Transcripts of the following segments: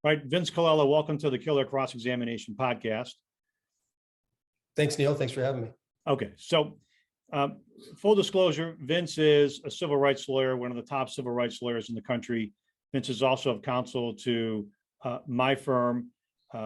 All right, Vince Colella, welcome to the Killer Cross-Examination Podcast. Thanks, Neil. Thanks for having me. Okay, so full disclosure, Vince is a civil rights lawyer, one of the top civil rights lawyers in the country. Vince is also of counsel to my firm.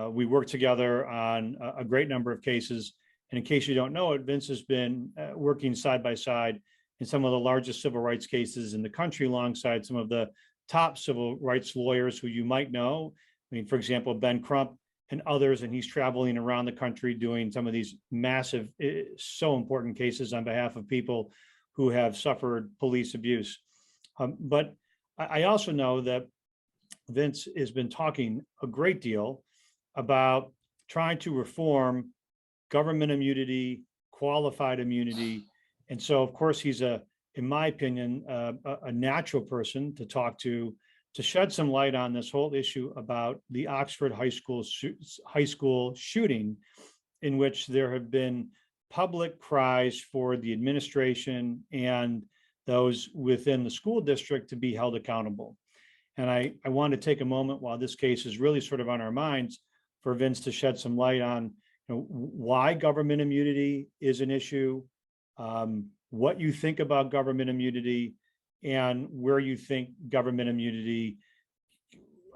We work together on a great number of cases. And in case you don't know it, Vince has been working side by side in some of the largest civil rights cases in the country, alongside some of the top civil rights lawyers who you might know. I mean, for example, Ben Crump and others, and he's traveling around the country doing some of these massive, so important cases on behalf of people who have suffered police abuse. But I also know that Vince has been talking a great deal about trying to reform government immunity, qualified immunity. And so, of course, he's in my opinion, a natural person to talk to shed some light on this whole issue about the Oxford high school shooting, in which there have been public cries for the administration and those within the school district to be held accountable. And I want to take a moment while this case is really sort of on our minds for Vince to shed some light on why government immunity is an issue, what you think about government immunity, and where you think government immunity,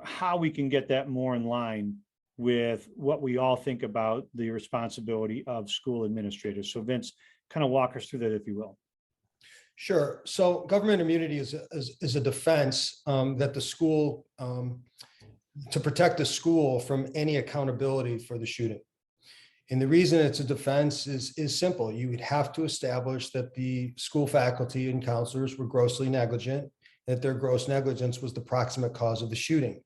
how we can get that more in line with what we all think about the responsibility of school administrators. So Vince, kind of walk us through that, if you will. Sure. So government immunity is a defense that the school, to protect the school from any accountability for the shooting. And the reason it's a defense is simple. You would have to establish that the school faculty and counselors were grossly negligent, that their gross negligence was the proximate cause of the shooting.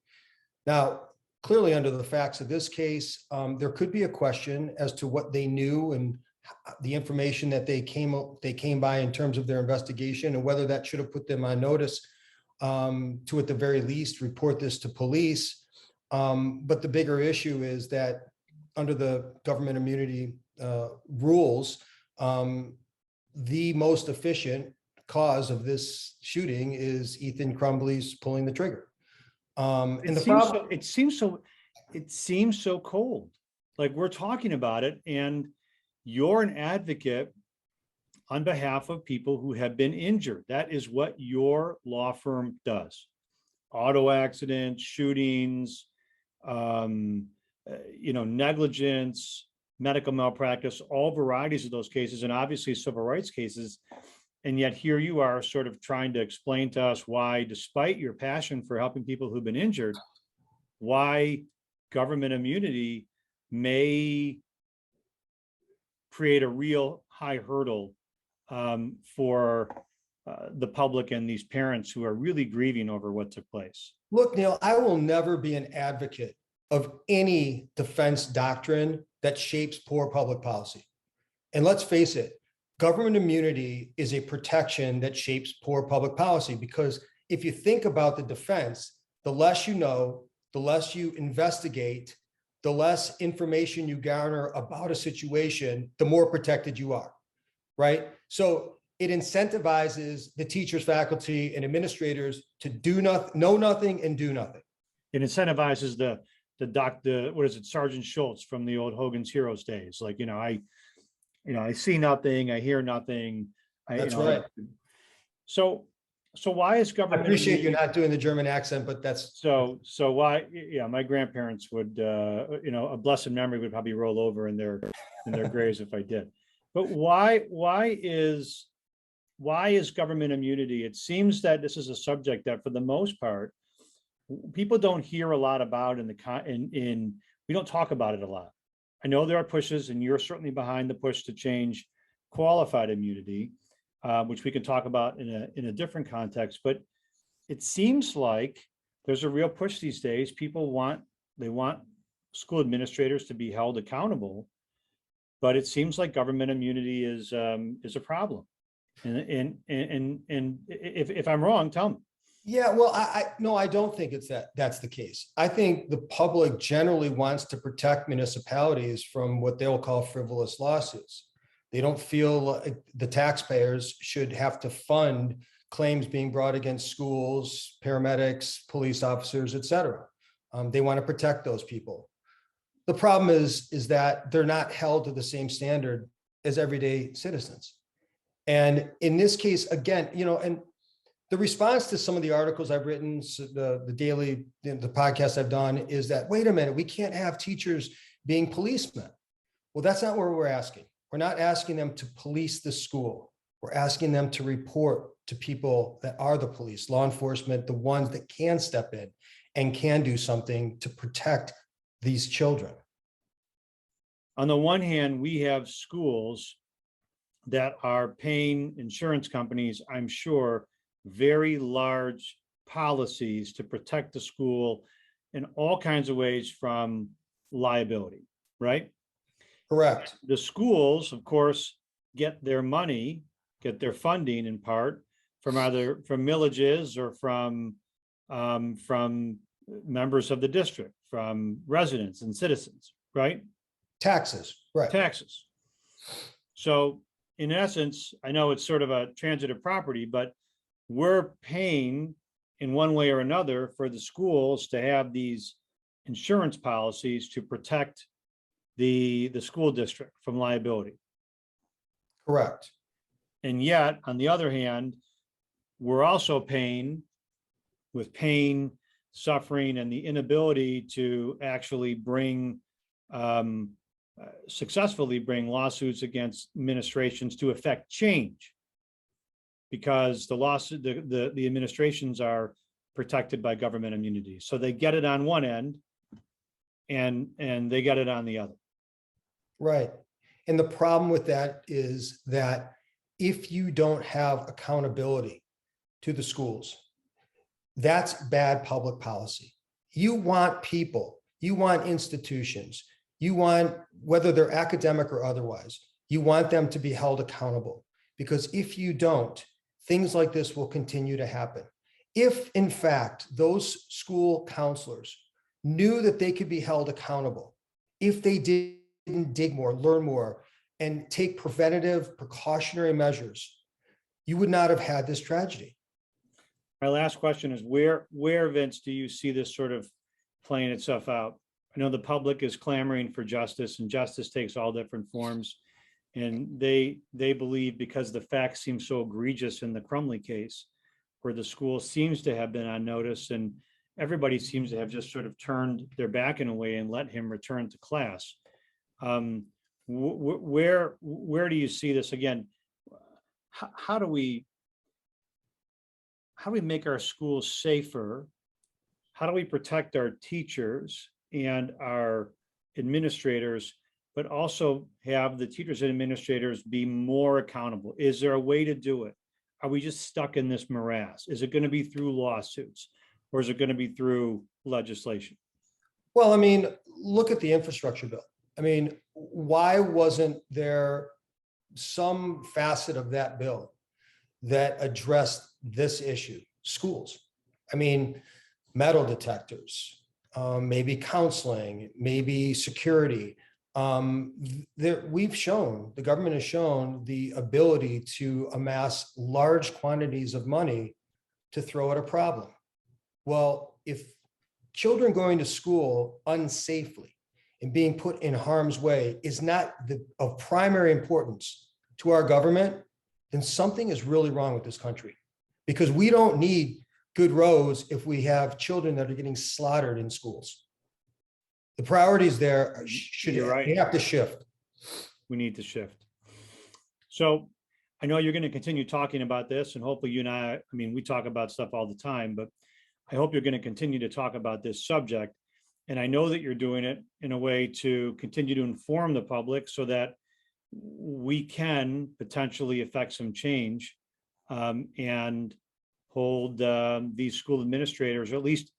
Now, clearly under the facts of this case, there could be a question as to what they knew and the information that they came by in terms of their investigation, and whether that should have put them on notice to, at the very least, report this to police. But the bigger issue is that under the government immunity rules, the most efficient cause of this shooting is Ethan Crumbley's pulling the trigger. It seems so cold. Like, we're talking about it, and you're an advocate on behalf of people who have been injured. That is what your law firm does. Auto accidents, shootings, negligence, medical malpractice, all varieties of those cases, and obviously civil rights cases. And yet here you are sort of trying to explain to us why, despite your passion for helping people who've been injured, why government immunity may create a real high hurdle for the public and these parents who are really grieving over what took place. Look, Neil, I will never be an advocate of any defense doctrine that shapes poor public policy. And let's face it, government immunity is a protection that shapes poor public policy, because if you think about the defense, the less you know, the less you investigate, the less information you garner about a situation, the more protected you are, right? So it incentivizes the teachers, faculty, and administrators to know nothing and do nothing. It incentivizes the Sergeant Schultz from the old Hogan's Heroes days. Like, I see nothing, I hear nothing. That's right. So why is government? I appreciate you not doing the German accent, but that's so why? Yeah, my grandparents would, a blessed memory would probably roll over in their graves if I did. But why is government immunity? It seems that this is a subject that, for the most part, people don't hear a lot about we don't talk about it a lot. I know there are pushes, and you're certainly behind the push to change qualified immunity, which we can talk about in a different context. But it seems like there's a real push these days. People want school administrators to be held accountable, but it seems like government immunity is a problem. And if I'm wrong, tell me. Yeah, well, I don't think that's the case. I think the public generally wants to protect municipalities from what they'll call frivolous lawsuits. They don't feel like the taxpayers should have to fund claims being brought against schools, paramedics, police officers, et cetera. They want to protect those people. The problem is that they're not held to the same standard as everyday citizens. And in this case, again, and the response to some of the articles I've written, the daily, the podcast I've done is that, wait a minute, we can't have teachers being policemen. Well, that's not what we're asking. We're not asking them to police the school. We're asking them to report to people that are the police, law enforcement, the ones that can step in and can do something to protect these children. On the one hand, we have schools that are paying insurance companies, I'm sure, very large policies to protect the school in all kinds of ways from liability, right? Correct. The schools, of course, get their money, get their funding in part from either from millages or from members of the district, from residents and citizens, right? Taxes, right. Taxes. So in essence, I know it's sort of a transitive property, but we're paying in one way or another for the schools to have these insurance policies to protect the school district from liability. Correct. And yet, on the other hand, we're also paying with pain, suffering, and the inability to actually bring successfully bring lawsuits against administrations to effect change, because the administrations are protected by government immunity. So they get it on one end and they get it on the other. Right. And the problem with that is that if you don't have accountability to the schools, that's bad public policy. You want people, you want institutions, you want, whether they're academic or otherwise, you want them to be held accountable. Because if you don't, things like this will continue to happen. If, in fact, those school counselors knew that they could be held accountable, if they didn't dig more, learn more, and take preventative, precautionary measures, you would not have had this tragedy. My last question is, where, Vince, do you see this sort of playing itself out? I know the public is clamoring for justice, and justice takes all different forms. And they believe, because the facts seem so egregious in the Crumley case, where the school seems to have been on notice and everybody seems to have just sort of turned their back in a way and let him return to class. Where do you see this again? How do we make our schools safer? How do we protect our teachers and our administrators, but also have the teachers and administrators be more accountable? Is there a way to do it? Are we just stuck in this morass? Is it going to be through lawsuits, or is it going to be through legislation? Well, I mean, look at the infrastructure bill. I mean, why wasn't there some facet of that bill that addressed this issue? Schools. I mean, metal detectors, maybe counseling, maybe security. We've shown, the government has shown the ability to amass large quantities of money to throw at a problem. Well, if children going to school unsafely and being put in harm's way is not of primary importance to our government, then something is really wrong with this country, because we don't need good roads if we have children that are getting slaughtered in schools. The priorities there Right. have to shift. We need to shift. So I know you're going to continue talking about this, and hopefully you and I mean, we talk about stuff all the time, but I hope you're going to continue to talk about this subject. And I know that you're doing it in a way to continue to inform the public so that we can potentially affect some change, and hold these school administrators, or at least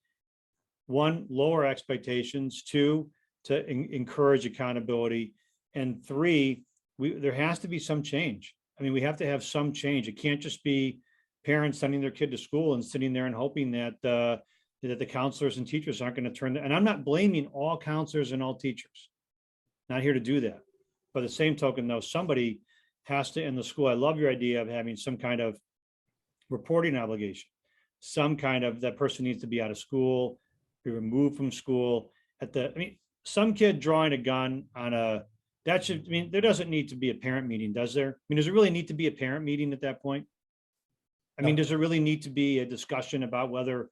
one, lower expectations, two, to encourage accountability, and three, there has to be some change. I mean, we have to have some change. It can't just be parents sending their kid to school and sitting there and hoping that the counselors and teachers aren't going to turn. And I'm not blaming all counselors and all teachers. Not here to do that. By the same token, though, somebody has to, in the school. I love your idea of having some kind of reporting obligation, some kind of, that person needs to be out of school be removed from school some kid drawing a gun on there doesn't need to be a parent meeting, does there? Does it really need to be a parent meeting at that point? No. Does it really need to be a discussion about whether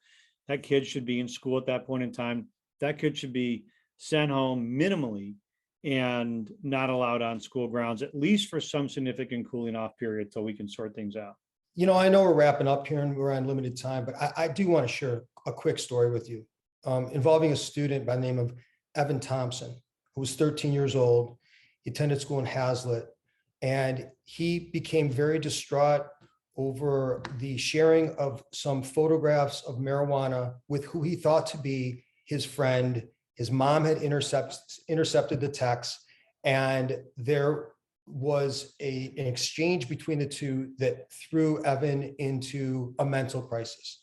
that kid should be in school at that point in time? That kid should be sent home minimally and not allowed on school grounds, at least for some significant cooling off period till we can sort things out. I know we're wrapping up here and we're on limited time, but I do want to share a quick story with you involving a student by the name of Evan Thompson, who was 13 years old. He attended school in Hazlitt, and he became very distraught over the sharing of some photographs of marijuana with who he thought to be his friend. His mom had intercepted the text, and there was an exchange between the two that threw Evan into a mental crisis.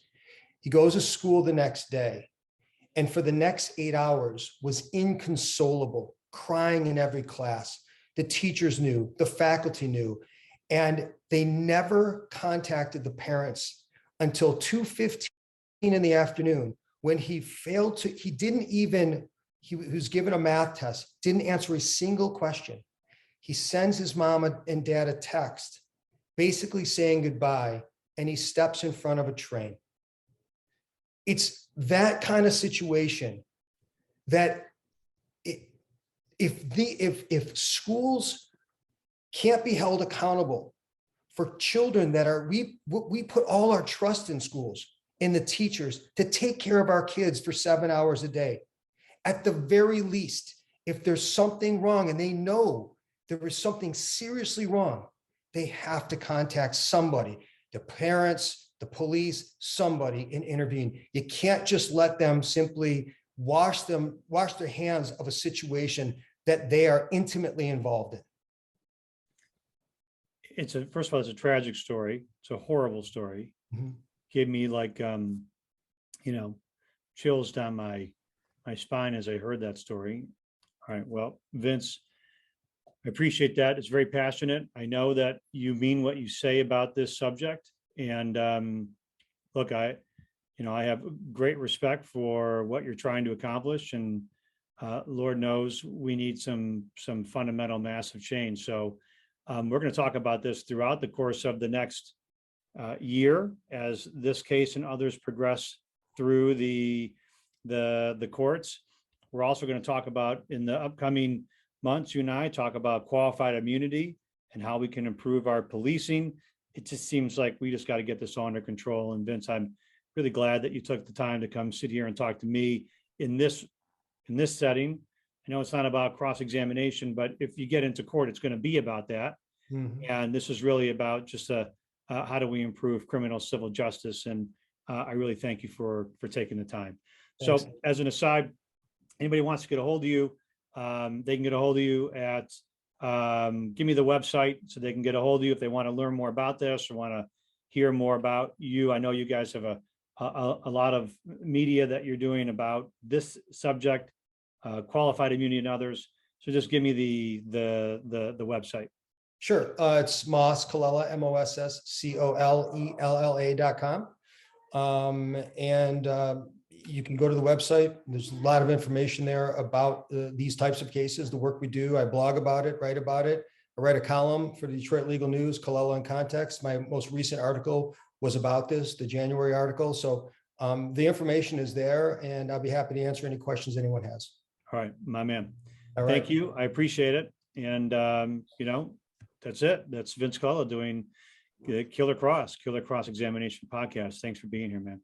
He goes to school the next day, and for the next 8 hours was inconsolable, crying in every class. The teachers knew, the faculty knew, and they never contacted the parents until 2:15 in the afternoon, when he was given a math test, didn't answer a single question. He sends his mom and dad a text, basically saying goodbye, and he steps in front of a train. It's that kind of situation that if schools can't be held accountable for children that we put all our trust in schools, in the teachers, to take care of our kids for 7 hours a day. At the very least, if there's something wrong and they know there is something seriously wrong, they have to contact somebody, the parents, the police, somebody, and intervene. You can't just let them simply wash their hands of a situation that they are intimately involved in. First of all, it's a tragic story. It's a horrible story. Mm-hmm. Gave me chills down my spine as I heard that story. All right. Well, Vince, I appreciate that. It's very passionate. I know that you mean what you say about this subject. And look, I have great respect for what you're trying to accomplish. And Lord knows we need some fundamental massive change. So we're going to talk about this throughout the course of the next year as this case and others progress through the courts. We're also going to talk about, in the upcoming months, you and I talk about qualified immunity and how we can improve our policing. It just seems like we just got to get this all under control. And Vince, I'm really glad that you took the time to come sit here and talk to me in this setting. I know it's not about cross-examination, but if you get into court, it's going to be about that. Mm-hmm. And this is really about just how do we improve criminal civil justice? And I really thank you for taking the time. Thanks. So as an aside, anybody wants to get a hold of you, they can get a hold of you at, give me the website so they can get a hold of you if they want to learn more about this or want to hear more about you. I know you guys have a lot of media that you're doing about this subject, qualified immunity and others. So just give me the website. Sure. It's Colella, MOSSCOLELLA.com. And you can go to the website. There's a lot of information there about these types of cases, the work we do. I blog about it, write about it. I write a column for the Detroit Legal News, Colella in Context. My most recent article was about this, the January article. So the information is there, and I'll be happy to answer any questions anyone has. All right, my man. All right. Thank you. I appreciate it. And, that's it. That's Vince Colella doing Killer Cross Examination Podcast. Thanks for being here, man.